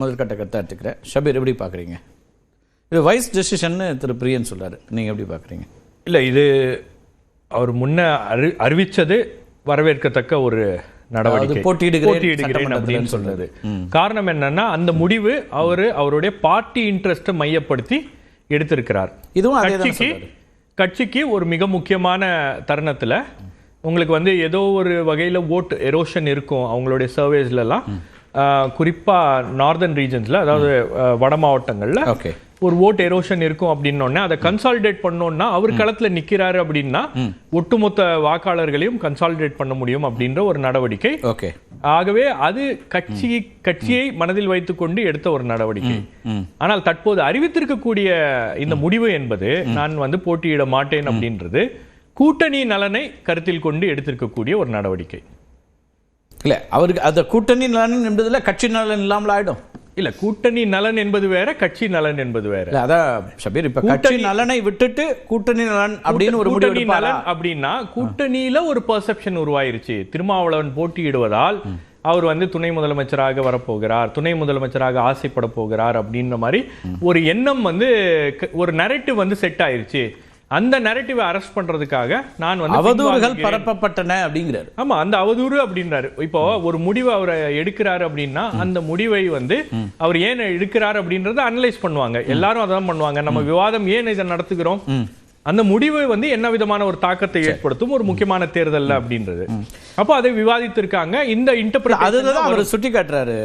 முதல் கட்ட கருத்தாக எடுத்துக்கிறேன். ஷபீர் எப்படி பார்க்குறீங்க? இது வைஸ் டெசிஷன்னு திரு பிரியன் சொல்கிறார், நீங்கள் எப்படி பார்க்குறீங்க? இல்லை, இது அவர் முன்ன அறிவித்தது வரவேற்கத்தக்க ஒரு நடவடிக்கை. போட்டியிடுகிறேன் அப்படின்னு சொல்றது காரணம் என்னன்னா, அந்த முடிவு அவருடைய பார்ட்டி இன்ட்ரெஸ்ட்டை மையப்படுத்தி எடுத்திருக்கிறார். இதுவும் கட்சிக்கு ஒரு மிக முக்கியமான தருணத்தில் உங்களுக்கு ஏதோ ஒரு வகையில் ஓட் எரோஷன் இருக்கும் அவங்களுடைய சர்வேஸ்லாம், குறிப்பாக நார்தர்ன் ரீஜன்ஸில், அதாவது வட மாவட்டங்களில் ஒரு ஓட் எரோஷன் இருக்கும் அப்படின்னோடனே அதை கன்சாலிடேட் பண்ணோம்னா, அவர் களத்தில் நிற்கிறாரு அப்படின்னா ஒட்டுமொத்த வாக்காளர்களையும் கன்சாலிடேட் பண்ண முடியும் அப்படின்ற ஒரு நடவடிக்கை. ஆகவே அது கட்சியை மனதில் வைத்துக்கொண்டு எடுத்த ஒரு நடவடிக்கை. ஆனால் தற்போது அறிவித்திருக்கக்கூடிய இந்த முடிவு என்பது, நான் போட்டியிட மாட்டேன் அப்படின்றது கூட்டணி நலனை கருத்தில் கொண்டு எடுத்திருக்கக்கூடிய ஒரு நடவடிக்கை. இல்லை, அவருக்கு அந்த கூட்டணி நலன் என்பதில் கட்சி நலன் இல்லாமல் ஆயிடும். இல்ல, கூட்டணி நலன் என்பது வேற, கட்சி நலன் என்பது வேற. அதான் ஷபீர், இப்ப கட்சி நலனை விட்டுட்டு கூட்டணி நலன் அப்படின்னு ஒரு கூட்டணி நலன் அப்படின்னா, கூட்டணியில ஒரு பெர்செப்ஷன் உருவாயிருச்சு. திருமாவளவன் போட்டியிடுவதால் அவர் துணை முதலமைச்சராக வரப்போகிறார், துணை முதலமைச்சராக ஆசைப்பட போகிறார் அப்படின்ற மாதிரி ஒரு எண்ணம் ஒரு நரேட்டிவ் செட் ஆயிருச்சு. அந்த நரேட்டிவை அரெஸ்ட் பண்றதுக்காக நான் அவதூறுகள் பரப்பப்பட்டன அப்படிங்கிறார். ஆமா, அந்த அவதூறு அப்படின்றாரு. இப்போ ஒரு முடிவு அவர் எடுக்கிறாரு அப்படின்னா, அந்த முடிவை அவர் ஏன் எடுக்கிறார் அப்படின்றத அனலைஸ் பண்ணுவாங்க. எல்லாரும் அதான் பண்ணுவாங்க. நம்ம விவாதம் ஏன் இதை நடத்துகிறோம், அந்த முடிவு என்ன விதமான ஒரு தாக்கத்தை ஏற்படுத்தும் ஒரு முக்கியமான தேர்தல் அப்படின்றது. அப்போ அதை விவாதித்திருக்காங்க. இந்த இன்டர்பிரேஷன் அவர் சுட்டி காட்டுறாரு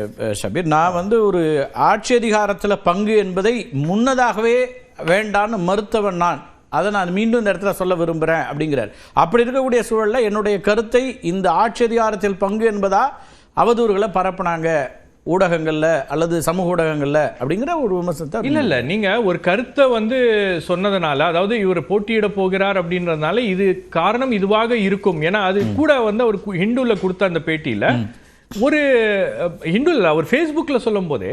ஷபீர். நான் ஒரு ஆட்சி அதிகாரத்துல பங்கு என்பதை முன்னதாகவே வேண்டான்னு மறுத்தவன் நான், அதை நான் மீண்டும் இந்த இடத்துல சொல்ல விரும்புகிறேன் அப்படிங்கிறார். அப்படி இருக்கக்கூடிய சூழலில் என்னுடைய கருத்தை இந்த ஆட்சி அதிகாரத்தில் பங்கு என்பதா அவதூறுகளை பரப்புனாங்க ஊடகங்களில் அல்லது சமூக ஊடகங்களில் அப்படிங்கிற ஒரு விமர்சனத்தை. இல்லை, நீங்கள் ஒரு கருத்தை சொன்னதுனால, அதாவது இவர் போட்டியிட போகிறார் அப்படின்றதுனால இது காரணம் இதுவாக இருக்கும். ஏன்னா அது கூட அவர் ஹிந்துல கொடுத்த அந்த பேட்டியில் ஒரு ஹிந்துல அவர் ஃபேஸ்புக்கில் சொல்லும் போதே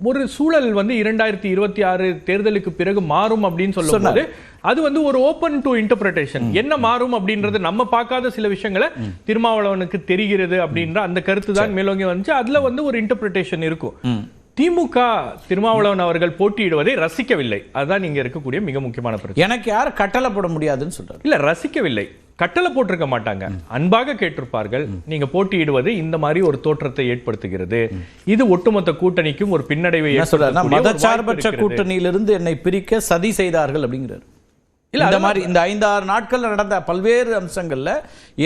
ஒரு சூழல் 2026 தேர்தலுக்கு பிறகு மாறும் அப்படின்னு சொல்லும்போது அது ஒரு ஓப்பன் டு இன்டர்பிரேஷன். என்ன மாறும் அப்படின்றது நம்ம பார்க்காத சில விஷயங்களை திருமாவளவனுக்கு தெரிகிறது அப்படின்ற அந்த கருத்து தான் மேலோங்கி வந்துச்சு. அதுல ஒரு இன்டர்பிரேஷன் இருக்கும். திமுக திருமாவளவன் அவர்கள் போட்டியிடுவதை ரசிக்கவில்லை. அதுதான் இங்க இருக்கக்கூடிய மிக முக்கியமான பிரச்சனை. எனக்கு யாரும் கட்டளை போட முடியாதுன்னு சொல்றாரு. இல்ல, ரசிக்கவில்லை, கட்டளை போட்டிருக்க மாட்டாங்க, அன்பாக கேட்டிருப்பார்கள். நீங்க போட்டியிடுவது இந்த மாதிரி ஒரு தோற்றத்தை ஏற்படுத்துகிறது, இது ஒட்டுமொத்த கூட்டணிக்கும் ஒரு பின்னடைவை மதச்சார்பற்ற கூட்டணியிலிருந்து என்னை பிரிக்க சதி செய்தார்கள் அப்படிங்கிறார். இந்த மாதிரி இந்த 5-6 நாட்கள் நடந்த பல்வேறு அம்சங்கள்ல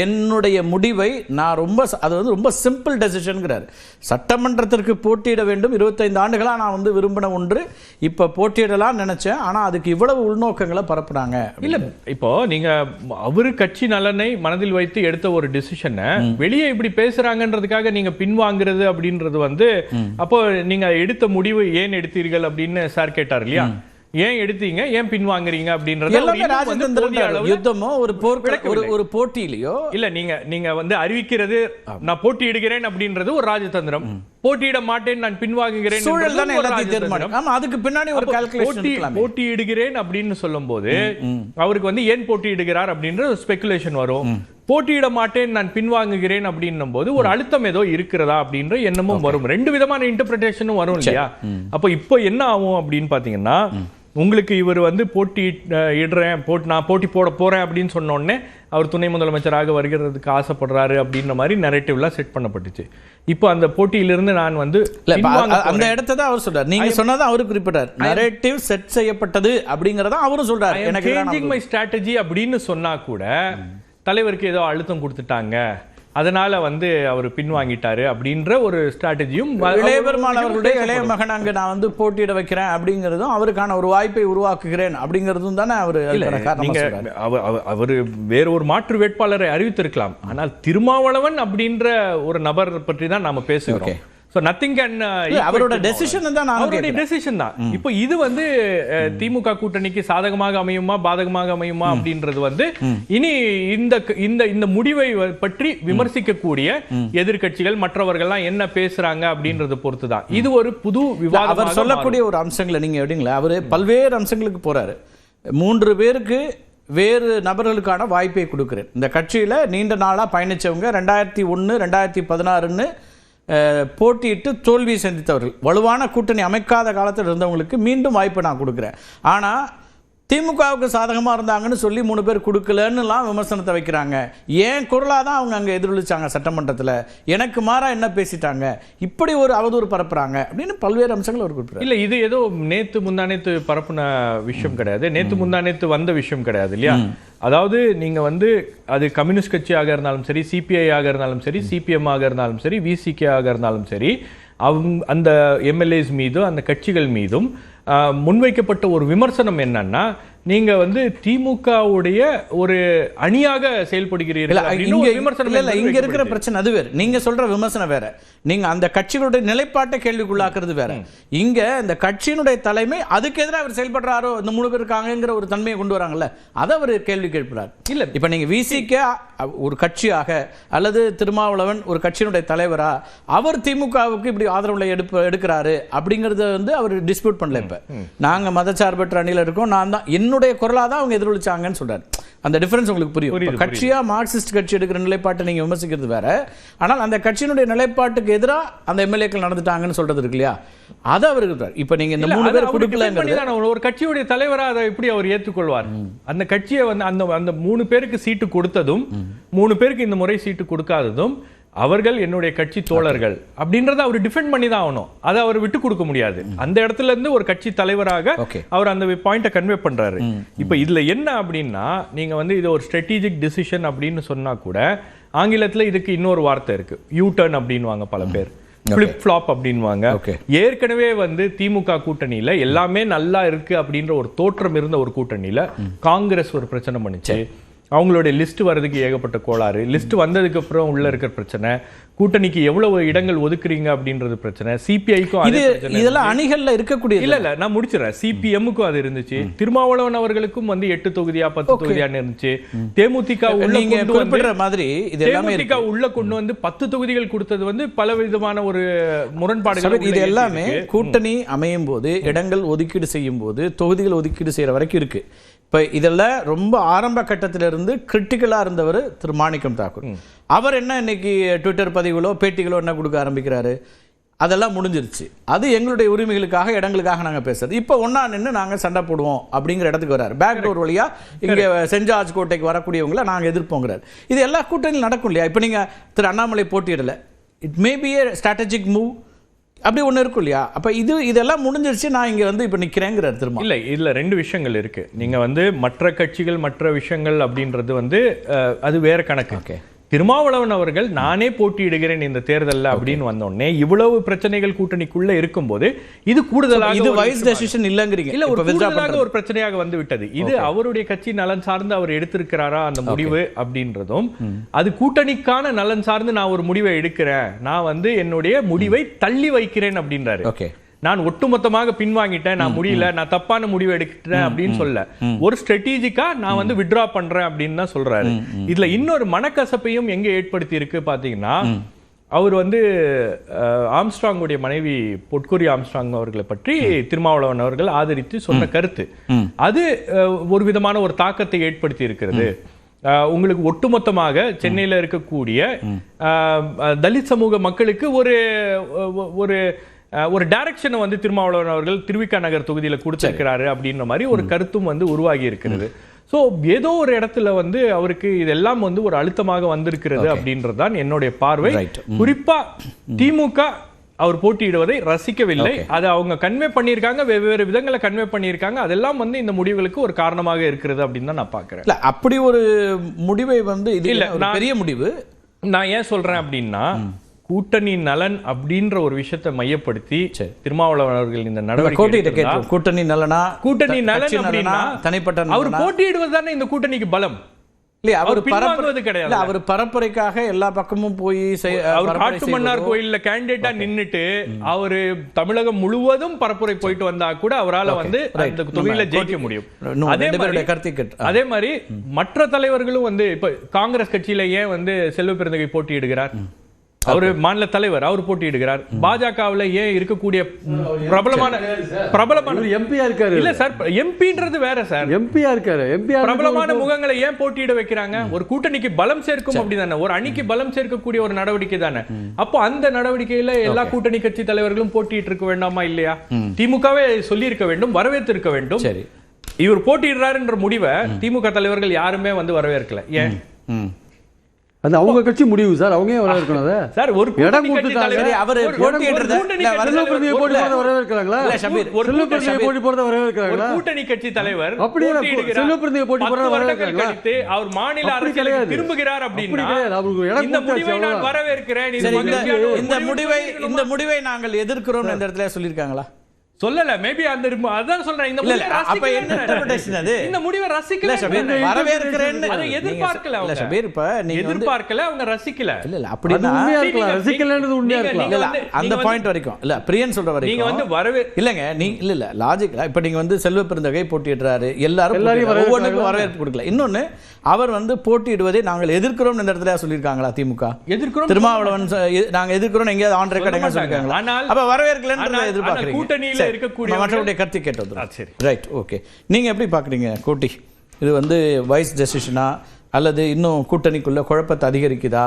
என்னுடைய முடிவை நான் ரொம்ப சிம்பிள் டெசிஷன்ங்கிறார். சட்டமன்றத்திற்கு போட்டியிட வேண்டும், 25 ஆண்டுகளா நான் விரும்பின ஒன்று, இப்ப போட்டியிடலாம் நினைச்சேன், ஆனா அதுக்கு இவ்வளவு உள்நோக்கங்களை பரப்புறாங்க. இல்ல, இப்போ நீங்க அவரு கட்சி நலனை மனதில் வைத்து எடுத்த ஒரு டிசிஷனை வெளியே இப்படி பேசுறாங்கன்றதுக்காக நீங்க பின்வாங்குறது அப்படின்றது அப்போ நீங்க எடுத்த முடிவு ஏன் எடுத்தீர்கள் அப்படின்னு சார் கேட்டார் இல்லையா? ஏன் எடுத்தீங்க, ஏன் பின்வாங்குறீங்க அப்படின்றது யுத்தமோ ஒரு போட்டியிலையோ இல்ல. நீங்க அறிவிக்கிறது நான் போட்டியிடுகிறேன் அப்படின்றது ஒரு ராஜதந்திரம், போட்டியிட மாட்டேன் நான் பின்வாங்குகிறேன் அதுக்கு பின்னாடி ஒரு கால்குலேஷன். போட்டியிடுகிறேன் அப்படின்னு சொல்லும் போது அவருக்கு ஏன் போட்டியிடுகிறார் அப்படின்ற ஸ்பெகுலேஷன் வரும். போட்டியிட மாட்டேன் நான் பின்வாங்குகிறேன் அப்படின்னும் போது ஒரு அழுத்தம் ஏதோ இருக்கிறதா அப்படின்ற எண்ணமும் வரும். ரெண்டு விதமான இன்டர்பிரேஷனும் வரும் இல்லையா? அப்போ இப்போ என்ன ஆகும் அப்படின்னு பாத்தீங்கன்னா, உங்களுக்கு இவர் போட்டியிடுறேன், நான் போட்டி போட போறேன் அப்படின்னு சொன்ன உடனே அவர் துணை முதலமைச்சராக வருகிறதுக்கு ஆசைப்படுறாரு அப்படின்ற மாதிரி நரேட்டிவ்லாம் செட் பண்ணப்பட்டுச்சு. இப்போ அந்த போட்டியிலிருந்து நான் அந்த இடத்தை தான் அவர் சொல்றாரு. நீங்க சொன்னதான் அவரு குறிப்பிட்டார், நரேட்டிவ் செட் செய்யப்பட்டது அப்படிங்கறத அவரும் சொல்றாரு. எனக்கு சேஞ்சிங் மை ஸ்ட்ராட்டஜி அப்படின்னு சொன்னா கூட தலைவருக்கு ஏதோ அழுத்தம் கொடுத்துட்டாங்க, அதனால அவர் பின்வாங்கிட்டாரு அப்படின்ற ஒரு ஸ்ட்ராட்டஜியும், இளைய பெருமாள் அவர்களுடைய இளைய மகன் அங்க நான் போட்டியிட வைக்கிறேன் அப்படிங்கிறதும், அவருக்கான ஒரு வாய்ப்பை உருவாக்குகிறேன் அப்படிங்கிறதும் தானே அவரு வேற ஒரு மாற்று வேட்பாளரை அறிவித்திருக்கலாம். ஆனால் திருமாவளவன் அப்படின்ற ஒரு நபர் பற்றி தான் நாம பேசுகிறோம். அவரோட டெசிஷன் தான். இப்போ இது திமுக கூட்டணிக்கு சாதகமாக அமையுமா பாதகமாக அமையுமா அப்படின்றது இனி இந்த முடிவை பற்றி விமர்சிக்கக்கூடிய எதிர்கட்சிகள் மற்றவர்கள்லாம் என்ன பேசுறாங்க அப்படின்றது பொறுத்துதான் இது ஒரு புது விவாதம். அவர் சொல்லக்கூடிய ஒரு அம்சங்களை நீங்க எப்படிங்களா, அவரு பல்வேறு அம்சங்களுக்கு போறாரு. 3 பேருக்கு வேறு நபர்களுக்கான வாய்ப்பை கொடுக்கிறேன். இந்த கட்சியில நீண்ட நாளா பயணிச்சவங்க 2001 2016 போட்டியிட்டு தோல்வி சந்தித்தவர்கள், வலுவான கூட்டணி அமைக்காத காலத்தில் இருந்தவங்களுக்கு மீண்டும் வாய்ப்பை நான் கொடுக்குறேன். ஆனால் திமுகவுக்கு சாதகமாக இருந்தாங்கன்னு சொல்லி 3 பேர் கொடுக்கலன்னுலாம் விமர்சனத்தை வைக்கிறாங்க. ஏன் குரலாக தான் அவங்க அங்கே எதிரொலிச்சாங்க சட்டமன்றத்தில், எனக்கு மாறா என்ன பேசிட்டாங்க, இப்படி ஒரு அவதூறு பரப்புறாங்க அப்படின்னு பல்வேறு அம்சங்கள் அவர் குறிப்பிட்டார். இல்லை, இது ஏதோ நேற்று முந்தானேத்து பரப்புன விஷயம் கிடையாது, நேற்று முந்தானேத்து வந்த விஷயம் கிடையாது இல்லையா. அதாவது நீங்க வந்து அது கம்யூனிஸ்ட் கட்சியாக இருந்தாலும் சரி, சிபிஐ ஆக இருந்தாலும் சரி, சிபிஎம் ஆக இருந்தாலும் சரி, விசிகே ஆக இருந்தாலும் சரி, அந்த எம்எல்ஏஸ் மீதும் அந்த கட்சிகள் மீதும் முன்வைக்கப்பட்ட ஒரு விமர்சனம் என்னன்னா, நீங்க வந்து திமுகவுடைய ஒரு அணியாக செயல்படுகிறீர்கள். இங்க இருக்கிற பிரச்சனை அது வேற, நீங்க சொல்ற விமர்சனம் வேற, நீங்க அந்த கட்சிகளுடைய நிலைப்பாட்டை கேள்விக்குள்ளாக்குறது வேற. இங்க இந்த கட்சியினுடைய தலைமை அதுக்கு எதிராக அவர் செயல்படுறாரோ, இந்த 3 பேர் இருக்காங்கிற ஒரு தன்மையை கொண்டு வராங்கல்ல, அதை அவர் கேள்வி கேட்கிறார். இல்ல இப்ப நீங்க விசிகே ஒரு கட்சியாக அல்லது திருமாவளவன் ஒரு கட்சியினுடைய தலைவரா, அவர் திமுகவுக்கு இப்படி ஆதரவுல எடுக்கிறாரு அப்படிங்கறத வந்து அவர் டிஸ்பியூட் பண்ணல. இப்ப நாங்க மதச்சார்பற்ற அணியில இருக்கோம், நான் தான் என்னுடைய குரலா தான் அவங்க எதிரொலிச்சாங்கன்னு சொல்றாரு. அந்த டிஃபரன்ஸ் உங்களுக்கு புரியும். கட்சியா மார்க்சிஸ்ட் கட்சி எடுக்கிற நிலைப்பாட்டை நீங்க விமர்சிக்கிறது வேற, ஆனால் அந்த கட்சியினுடைய நிலைப்பாட்டுக்கு எதிராக அந்த எம்எல்ஏக்கள் நடந்துட்டாங்கன்னு சொல்றது இருக்கு இல்லையா, அதை அவர் இருக்கிறார். இப்ப நீங்க இந்த 3 பேர் கொடுக்கல, ஒரு கட்சியுடைய தலைவரா அதை எப்படி அவர் ஏற்றுக்கொள்வார்? அந்த கட்சியை வந்து அந்த 3 பேருக்கு சீட்டு கொடுத்ததும் 3 பேருக்கு இந்த முறை சீட்டு கொடுக்காததும் அவர்கள் என்னுடைய கட்சி தோழர்கள் அப்படின்றத அவர் டிஃபெண்ட் பண்ணி தான் ஆகணும். அதை அவர் விட்டு கொடுக்க முடியாது. அந்த இடத்துல இருந்து ஒரு கட்சி தலைவராக அவர் அந்த பாயிண்ட கன்வே பண்றாரு. இப்ப இதுல என்ன அப்படின்னா, நீங்க வந்து இது ஒரு ஸ்ட்ராட்டஜிக் டிசிஷன் அப்படின்னு சொன்னா கூட ஆங்கிலத்துல இதுக்கு இன்னொரு வார்த்தை இருக்கு, யூ டர்ன் அப்படின்வாங்க பல பேர், ஃபிளிப் ஃப்ளாப் அப்படின்வாங்க. ஏற்கனவே வந்து திமுக கூட்டணியில எல்லாமே நல்லா இருக்கு அப்படின்ற ஒரு தோற்றம் இருந்த ஒரு கூட்டணியில காங்கிரஸ் ஒரு பிரச்சனை பண்ணுச்சு. அவங்களுடைய லிஸ்ட் வர்றதுக்கு ஏகப்பட்ட கோளாறு, லிஸ்ட் வந்ததுக்கு அப்புறம் உள்ள இருக்கிற பிரச்சனை, கூட்டணிக்கு எவ்வளவு இடங்கள் ஒதுக்குறீங்க அப்படின்றது பிரச்சனை, சிபிஐக்கும் இதெல்லாம் அணிகள்ல இருக்கக்கூடிய இல்ல நான் முடிச்சிடறேன். சிபிஎம்முக்கும் அது இருந்துச்சு, திருமாவளவன் அவர்களுக்கும் வந்து 8 தொகுதியா 10 தொகுதியான்னு இருந்துச்சு. தேமுதிக உள்ள கொண்டு வந்து 10 தொகுதிகள் கொடுத்தது வந்து பல விதமான ஒரு முரண்பாடுகள். இது எல்லாமே கூட்டணி அமையும் போது, இடங்கள் ஒதுக்கீடு செய்யும் போது, தொகுதிகள் ஒதுக்கீடு செய்யற வரைக்கும் இருக்கு. இப்ப இதெல்லாம் ரொம்ப ஆரம்ப கட்டத்திலிருந்து கிரிட்டிக்கலா இருந்தவர் திரு மாணிக்கம் தாக்கூர். அவர் என்ன இன்னைக்கு ட்விட்டர் பதிவுகளோ பேட்டிகளோ என்ன கொடுக்க ஆரம்பிக்கிறாரு, அதெல்லாம் முடிஞ்சிருச்சு. அது எங்களுடைய உரிமைகளுக்காக இடங்களுக்காக நாங்கள் பேசுறது. இப்போ ஒன்னா நின்று நாங்கள் சண்டை போடுவோம் அப்படிங்கிற இடத்துக்கு வர்றாரு. பேக் டோர் வழியா இங்கே சென்ட் ஜார்ஜ் கோட்டைக்கு வரக்கூடியவங்களை நாங்கள் எதிர்ப்போங்கிறார். இது எல்லா கூட்டணியில் நடக்கும் இல்லையா? இப்போ நீங்கள் திரு அண்ணாமலை போட்டியிடலை, it may be a strategic move அப்படி ஒன்று இருக்கும் இல்லையா? அப்போ இதெல்லாம் முடிஞ்சிருச்சு, நான் இங்கே வந்து இப்போ நிற்கிறேங்கிறார் திரும்ப. இல்லை, இதில் 2 விஷயங்கள் இருக்கு. நீங்கள் வந்து மற்ற கட்சிகள் மற்ற விஷயங்கள் அப்படின்றது வந்து அது வேற கணக்கு. திருமாவளவன் அவர்கள் நானே போட்டியிடுகிறேன் இந்த தேர்தலில் அப்படின்னு வந்தோடனே இவ்வளவு பிரச்சனைகள் கூட்டணிக்குள்ள இருக்கும்போது இது கூடுதலாக இது வைஸ் டெசிஷன் இல்லங்கிறீங்க. இல்ல, ஒரு கூடுதலாக ஒரு பிரச்சனையாக வந்து விட்டது. இது அவருடைய கட்சி நலன் சார்ந்து அவர் எடுத்திருக்கிறாரா அந்த முடிவு அப்படின்றதும், அது கூட்டணிக்கான நலன் சார்ந்து நான் ஒரு முடிவை எடுக்கிறேன், நான் வந்து என்னுடைய முடிவை தள்ளி வைக்கிறேன் அப்படின்றாரு. நான் ஒட்டுமொத்தமாக பின்வாங்கிட்டேன், நான் முடியல, நான் தப்பான முடிவு எடுக்கிறேன் அப்படின்னு சொல்ல, ஒரு ஸ்ட்ராட்டஜிக்கா நான் வந்து வித்ட்ரா பண்றேன் அப்படின்னு தான் சொல்றாரு. இதுல இன்னொரு மனக்கசப்பையும் எங்க ஏற்படுத்தி இருக்கு பாத்தீங்கன்னா, அவர் வந்து ஆம்ஸ்ட்ராங்குடைய மனைவி பொற்கொரி ஆம்ஸ்ட்ராங் அவர்களை பற்றி திருமாவளவன் அவர்கள் ஆதரித்து சொன்ன கருத்து, அது ஒரு விதமான ஒரு தாக்கத்தை ஏற்படுத்தி இருக்கிறது. உங்களுக்கு ஒட்டுமொத்தமாக சென்னையில இருக்கக்கூடிய தலித் சமூக மக்களுக்கு ஒரு டைரக்ஷனை வந்து திருமாவளவன் அவர்கள் திருவிக நகர் தொகுதியில கொடுத்திருக்கிறாரு அப்படின்ற மாதிரி ஒரு கருத்தும் வந்து உருவாகி இருக்கிறது. சோ ஏதோ ஒரு இடத்துல வந்து அவருக்கு இதெல்லாம் வந்து ஒரு அழுத்தமாக வந்திருக்கிறது அப்படின்றதுதான் என்னுடைய பார்வை. குறிப்பா திமுக அவர் போட்டியிடுவதை ரசிக்கவில்லை, அதை அவங்க கன்வே பண்ணியிருக்காங்க, வெவ்வேறு விதங்களை கன்வே பண்ணியிருக்காங்க. அதெல்லாம் வந்து இந்த முடிவுகளுக்கு ஒரு காரணமாக இருக்கிறது அப்படின்னு தான் நான் பாக்குறேன். இல்ல, அப்படி ஒரு முடிவை வந்து இது இல்ல பெரிய முடிவு. நான் ஏன் சொல்றேன் அப்படின்னா, கூட்டணி நலன் அப்படின்ற ஒரு விஷயத்தை மையப்படுத்தி திருமாவளவன் அவர்கள் இந்த நடவடிக்கை, கூட்டணி நலனா, கூட்டணி நலன் அப்படின்னா தனிப்பட்ட அவர் போட்டியிடுவது தானே இந்த கூட்டணிக்கு பலம். அவர் பரப்புரைக்காக எல்லா பக்கமும் போய் காட்டுமன்னார் கோயில்ல கேண்டிடேட்டா நின்னுட்டு அவரு தமிழகம் முழுவதும் பரப்புரை போயிட்டு வந்தா கூட அவரால் வந்து அந்த தொகுதியில ஜெயிக்க முடியும். அதே மாதிரி மற்ற தலைவர்களும் வந்து இப்ப காங்கிரஸ் கட்சியில ஏன் வந்து செல்வ பெருந்தகை போட்டியிடுகிறார்? அவரு மாநில தலைவர், அவர் போட்டியிடுகிறார். பாஜகவில் ஏன் இருக்கக்கூடிய பிரபலமான எம்பியா இருக்காரு. இல்ல சார், எம்பின்றது வேற சார். எம்பியா இருக்காரு. பிரபலமான முகங்களை ஏன் போட்டியிட வைக்கிறாங்க? ஒரு கூட்டணிக்கு பலம் சேர்க்கும் அப்படிதானே, ஒரு அணிக்கு பலம் சேர்க்கக்கூடிய ஒரு நடவடிக்கை தானே. அப்போ அந்த நடவடிக்கையில எல்லா கூட்டணி கட்சி தலைவர்களும் போட்டியிட்டு இருக்க வேண்டாமா இல்லையா? திமுகவே சொல்லி இருக்க வேண்டும், வரவேற்று இருக்க வேண்டும். சரி, இவர் போட்டியிடுறாருன்ற முடிவை திமுக தலைவர்கள் யாருமே வந்து வரவேற்கல. ஏன்? அது அவங்க கட்சி முடிவு சார். அவங்க ஏன் வரவேற்கணும் அதை? சார், ஒரு இடம் கொடுத்துட்டாங்க. அவர் போட்டியிடுறத செல்வப்பிரதியை போட்டி போறத வரவேற்கிறாங்களா? இல்ல ஷபீர், செல்வப்பிரதியை போட்டி போறத வரவேற்கிறாங்களா? கூட்டணி கட்சி தலைவர் அப்படியே செல்வப்பிரதியை போட்டி போறத வரவேற்கிறாங்களா? அவர் மாநில அரசியலுக்கு திரும்புகிறார் அப்படின்னா இந்த முடிவை நான் வரவேற்கிறேன். இந்த முடிவை நாங்கள் எதிர்க்கிறோம் இந்த இடத்துல சொல்லிருக்காங்களா? சொல்லல. மேபி அந்த அதான் சொல்றேன். இந்த முடிவை அப்ப என்ன இன்டர்பிரேஷன் அது? இந்த முடிவை ரசிக்கல ஷபீர், வரவேற்கிறேன்னு அதை எதிர்பார்க்கல. இல்ல ஷபீர், இப்ப நீங்க எதிர்பார்க்கல, அவங்க ரசிக்கல. இல்ல அப்படினா உண்மையா இருக்கலாம், ரசிக்கலன்றது உண்மையா இருக்கலாம். இல்ல அந்த பாயிண்ட் வரைக்கும் இல்ல பிரியன் சொல்ற வரைக்கும் நீங்க வந்து இல்லங்க, நீங்க இல்ல லாஜிக்கலா இப்ப நீங்க வந்து செல்வ பெருந்தகை போட்டியிடுறாரு, எல்லாரும் ஒவ்வொன்றுக்கும் வரவேற்பு கொடுக்கல. இன்னொன்னு, அவர் வந்து போட்டியிடுவதை நாங்கள் எதிர்க்கிறோம் இந்த இடத்துல சொல்லியிருக்காங்களா? திமுக எதிர்க்கிறோம், திருமாவளவன் நாங்க எதிர்க்கிறோம் எங்கேயாவது ஆன் ரெக்கார்ட் எங்க சொல்லிருக்காங்களா? அப்ப வரவேற்கலன்றதை எதிர்பார்க்கறீங்க. கூட்டணியில இருக்கக்கூடிய மற்றவருடைய கருத்தை கேட்டது. Right, okay. நீங்க எப்படி பாக்குறீங்க கோட்டி? இது வந்து வைஸ் டெசிஷனா அல்லது இன்னும் கூட்டணிக்குள்ள குழப்பத்தை அதிகரிக்குதா,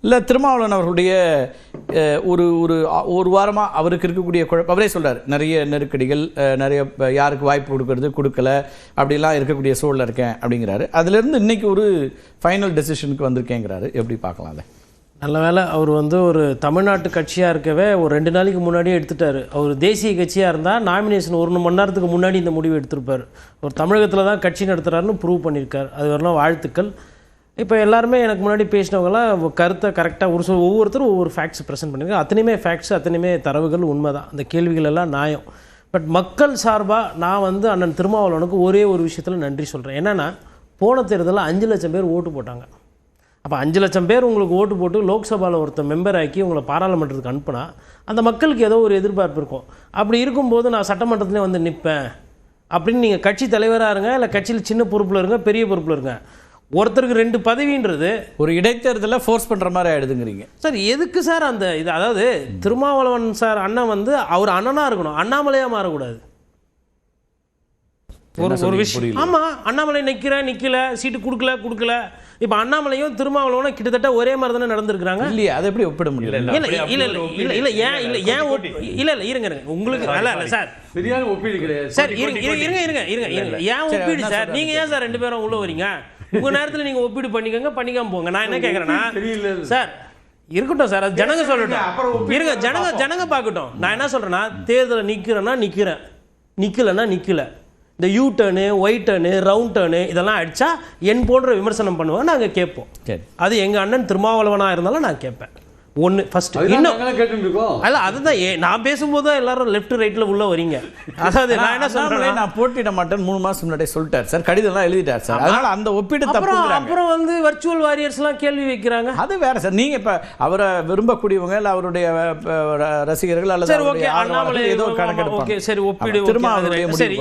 இல்லை திருமாவளவன் அவர்களுடைய ஒரு வாரமா அவருக்கு இருக்கக்கூடிய குழப்பம், அவரே சொல்றாரு நிறைய நெருக்கடிகள், நிறைய யாருக்கு வாய்ப்பு கொடுக்கல அப்படிலாம் இருக்கக்கூடிய சூழல் இருக்கேன் அப்படிங்கிறாரு. அதுலேருந்து இன்னைக்கு ஒரு ஃபைனல் டெசிஷனுக்கு வந்திருக்கேங்கிறாரு. எப்படி பார்க்கலாம் அதை? நல்ல வேலை அவர் வந்து ஒரு தமிழ்நாட்டு கட்சியாக இருக்கவே ஒரு 2 நாளைக்கு முன்னாடியே எடுத்துட்டார். அவர் தேசிய கட்சியாக இருந்தால் நாமினேஷன் 1 மணி நேரத்துக்கு முன்னாடி இந்த முடிவு எடுத்திருப்பார். ஒரு தமிழகத்தில் தான் கட்சி நடத்துகிறாருன்னு ப்ரூவ் பண்ணியிருக்கார். அது வரலாம் வாழ்த்துக்கள். இப்போ எல்லாருமே எனக்கு முன்னாடி பேசினவங்களாம் கருத்தை கரெக்டாக ஒவ்வொருத்தரும் ஒவ்வொரு ஃபேக்ட்ஸ் ப்ரெசென்ட் பண்ணியிருக்காங்க. அத்தனையுமே ஃபேக்ட்ஸ், அத்தனையுமே தரவுகள் உண்மை தான். அந்த கேள்விகள் எல்லாம் நியாயம். பட் மக்கள் சார்பாக நான் வந்து அண்ணன் திருமாவளவனுக்கு ஒரே ஒரு விஷயத்தில் நன்றி சொல்கிறேன். என்னென்னா, போன தேர்தலில் 5 லட்சம் பேர் ஓட்டு போட்டாங்க. அப்போ 5 லட்சம் பேர் உங்களுக்கு ஓட்டு போட்டு லோக்சபாவில் ஒருத்தர் மெம்பர் ஆக்கி உங்களை பாராளுமன்றத்துக்கு அனுப்புனா அந்த மக்களுக்கு ஏதோ ஒரு எதிர்பார்ப்பு இருக்கும். அப்படி இருக்கும்போது நான் சட்டமன்றத்துலேயே வந்து நிற்பேன் அப்படின்னு நீங்கள் கட்சி தலைவராக இருங்க, இல்லை கட்சியில் சின்ன பொறுப்பில் இருங்க, பெரிய பொறுப்பில் இருங்க, ஒருத்தருக்கு 2 பதவின்றது ஒரு இடைத்தேர்தலில் ஃபோர்ஸ் பண்ணுற மாதிரி ஆகிடுதுங்கிறீங்க சார். எதுக்கு சார் அந்த இது? அதாவது திருமாவளவன் சார் அண்ணன் வந்து அவர் அண்ணனாக இருக்கணும், அண்ணாமலையாக மாறக்கூடாது. ஒரு விஷயம். ஆமாம், அண்ணாமலை நிற்கல, சீட்டு கொடுக்கல. இப்போ அண்ணாமலையும் திருமாவளவனும் கிட்டத்தட்ட ஒரே மாதிரி தானே நடந்திருக்கிறாங்க. இல்லையா? அதை எப்படி ஒப்பிட முடியல? இருங்க உங்களுக்கு நல்லா இல்லை சார், சரியான ஒப்பீடு கிடையாது சார். இருங்க ஏன் ஒப்பீடு சார்? நீங்கள் ஏன் சார் 2 பேரும் உள்ள வரீங்க? உங்கள் நேரத்தில் நீங்கள் ஒப்பீடு பண்ணிக்காம போங்க. நான் என்ன கேட்குறேன்னா சார், இருக்கட்டும் சார், அது ஜனங்க சொல்லட்டும். இருங்க, ஜனங்க பார்க்கட்டும். நான் என்ன சொல்கிறேன்னா, தேர்தலில் நிற்கலைன்னா நிற்கல. இந்த you turn, white turn, round turn இதெல்லாம் அடித்தா என் போன்ற விமர்சனம் பண்ணுவோம், நாங்கள் கேட்போம். அது எங்கள் அண்ணன் திருமாவளவனாக இருந்தாலும் நான் கேட்பேன். ஒன்று ஃபர்ஸ்ட் இன்னும் அல்ல, அதுதான் நான் பேசும்போது தான் எல்லாரும் லெஃப்ட் ரைட்டில் உள்ள வரீங்க. அதாவது நான் என்ன சொல்கிறேன், நான் போட்டியிட மாட்டேன் 3 மாதம் முன்னாடி சொல்லிட்டார் சார், கடிதம்லாம் எழுதிட்டார் சார். அதனால அந்த ஒப்பீடு அப்புறம் வந்து வர்ச்சுவல் வாரியர்ஸ்லாம் கேள்வி வைக்கிறாங்க. அது வேற சார். நீங்க இப்ப அவரை விரும்பக்கூடியவங்க இல்லை அவருடைய ரசிகர்கள் அல்லது சரி, ஓகே, அண்ணாமலை ஏதோ கணக்கெடுப்பாங்க. சரி, ஒப்பீடு திரும்ப